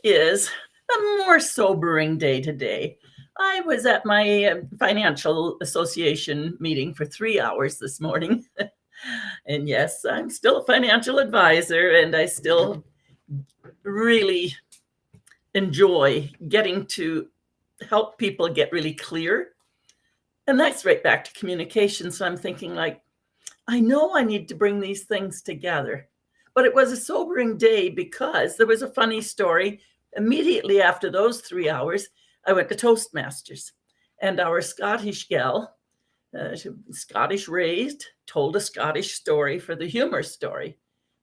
Is a more sobering day today. I was at my financial association meeting for 3 hours this morning. And yes, I'm still a financial advisor, and I still really enjoy getting to help people get really clear. And that's right back to communication. So I'm thinking, like, I know I need to bring these things together. But it was a sobering day because there was a funny story. Immediately after those 3 hours, I went to Toastmasters. And our Scottish gal, Scottish raised, told a Scottish story for the humor story.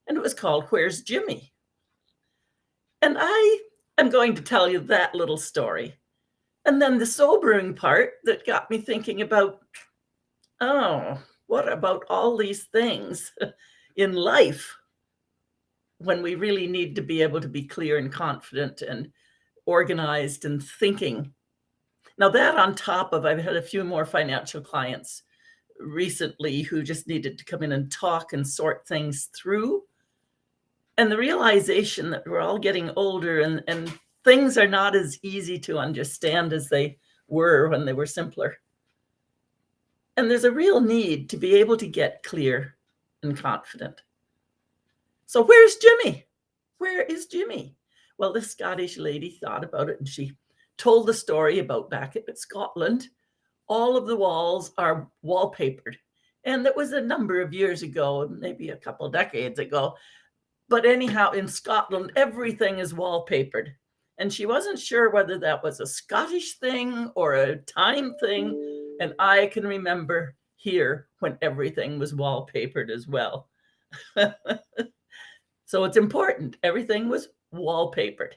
And it was called Where's Jimmy? And I am going to tell you that little story. And then the sobering part that got me thinking about, oh, what about all these things in life when we really need to be able to be clear and confident and organized and thinking? Now, that on top of, I've had a few more financial clients recently who just needed to come in and talk and sort things through. And the realization that we're all getting older and things are not as easy to understand as they were when they were simpler. And there's a real need to be able to get clear and confident. So where's Jimmy? Where is Jimmy? Well, this Scottish lady thought about it, and she told the story about back at Scotland. All of the walls are wallpapered. And that was a number of years ago, maybe a couple of decades ago. But anyhow, in Scotland, everything is wallpapered. And she wasn't sure whether that was a Scottish thing or a time thing. And I can remember here when everything was wallpapered as well. So it's important. Everything was wallpapered.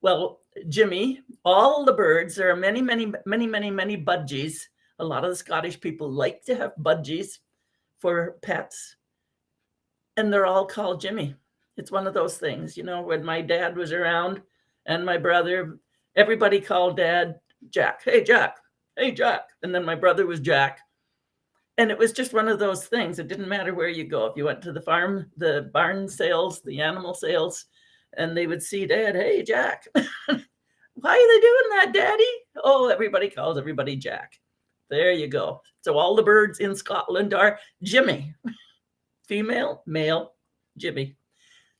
Well, Jimmy, all the birds, there are many budgies. A lot of the Scottish people like to have budgies for pets. And they're all called Jimmy. It's one of those things, you know, when my dad was around and my brother, everybody called Dad Jack. Hey, Jack. Hey, Jack. And then my brother was Jack. And it was just one of those things. It didn't matter where you go. If you went to the farm, the barn sales, the animal sales, and they would see Dad, hey, Jack. Why are they doing that, Daddy? Oh, everybody calls everybody Jack. There you go. So all the birds in Scotland are Jimmy. Female, male, Jimmy.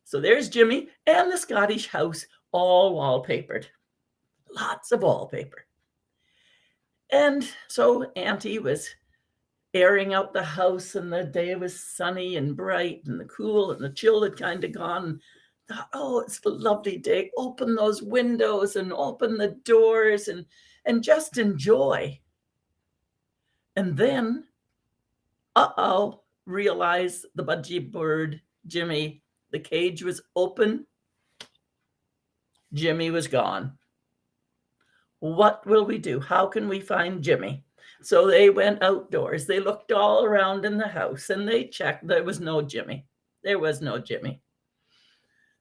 So there's Jimmy and the Scottish house all wallpapered. Lots of wallpaper. And so Auntie was airing out the house, and the day was sunny and bright, and the cool and the chill had kind of gone. Thought, oh, it's a lovely day. Open those windows and open the doors and just enjoy. And then, realized the Budgie Bird, Jimmy, the cage was open. Jimmy was gone. What will we do? How can we find Jimmy? So they went outdoors. They looked all around in the house and they checked. There was no Jimmy. There was no Jimmy.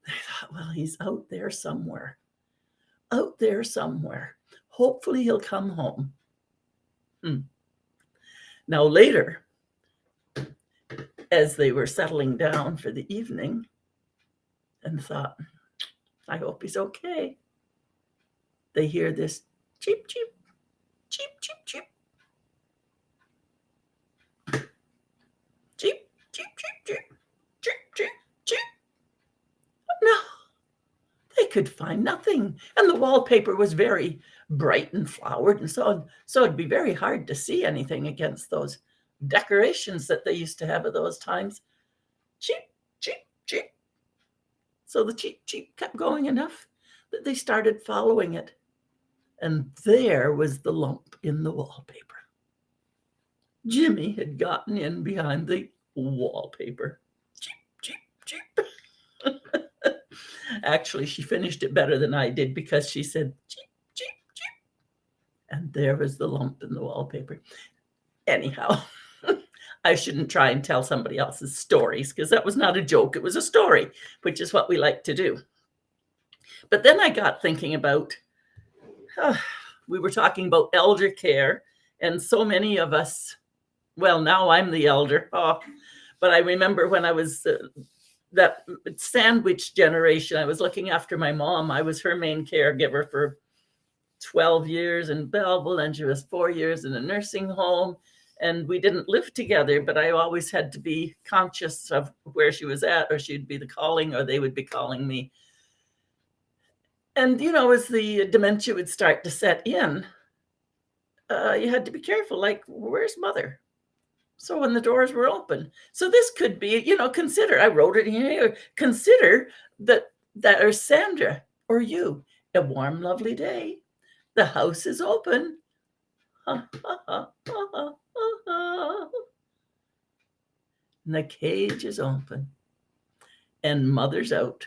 They thought, well, he's out there somewhere. Out there somewhere. Hopefully he'll come home. Now later, as they were settling down for the evening, and thought, I hope he's okay, they hear this cheep, cheep, cheep, cheep, cheep. Cheep, cheep, cheep, cheep, cheep, cheep, cheep. No, they could find nothing. And the wallpaper was very bright and flowered, and so it'd be very hard to see anything against those decorations that they used to have at those times. Cheep, cheep, cheep. So the cheep, cheep kept going enough that they started following it. And there was the lump in the wallpaper. Jimmy had gotten in behind the wallpaper. Cheep, cheep, cheep. Actually, she finished it better than I did because she said, cheep, cheep, cheep. And there was the lump in the wallpaper. Anyhow, I shouldn't try and tell somebody else's stories because that was not a joke. It was a story, which is what we like to do. But then I got thinking about, we were talking about elder care, and so many of us, well, now I'm the elder, but I remember when I was that sandwich generation. I was looking after my mom. I was her main caregiver for 12 years in Belleville, and she was 4 years in a nursing home. And we didn't live together, but I always had to be conscious of where she was at, or she'd be the calling, or they would be calling me. And, as the dementia would start to set in, you had to be careful, like, where's mother? So when the doors were open. So this could be, consider, I wrote it here, consider that or Sandra or you, a warm, lovely day. The house is open. Ha, ha, ha, ha, ha, ha. And the cage is open. And mother's out.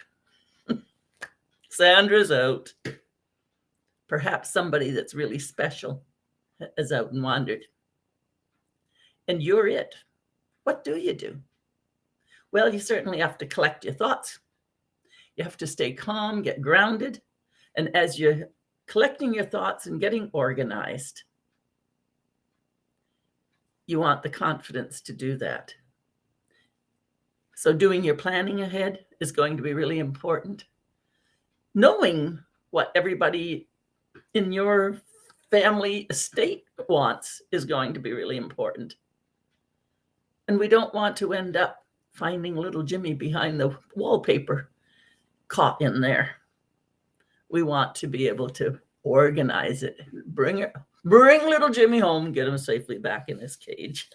Sandra's out. Perhaps somebody that's really special is out and wandered. And you're it. What do you do? Well, you certainly have to collect your thoughts. You have to stay calm, get grounded. And as you're collecting your thoughts and getting organized, you want the confidence to do that. So doing your planning ahead is going to be really important. Knowing what everybody in your family estate wants is going to be really important. And we don't want to end up finding little Jimmy behind the wallpaper caught in there. We want to be able to organize it, bring little Jimmy home, get him safely back in his cage.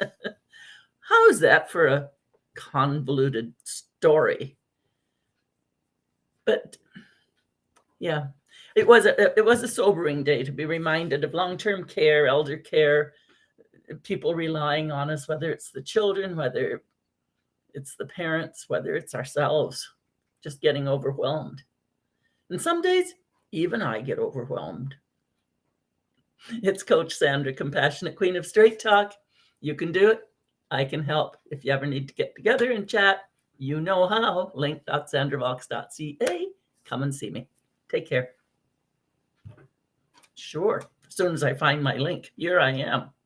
How's that for a convoluted story? But yeah, it was a sobering day to be reminded of long-term care, elder care, people relying on us, whether it's the children, whether it's the parents, whether it's ourselves, just getting overwhelmed. And some days, even I get overwhelmed. It's Coach Sandra, Compassionate Queen of Straight Talk. You can do it. I can help. If you ever need to get together and chat, you know how. link.sandravox.ca. Come and see me. Take care. Sure. As soon as I find my link, here I am.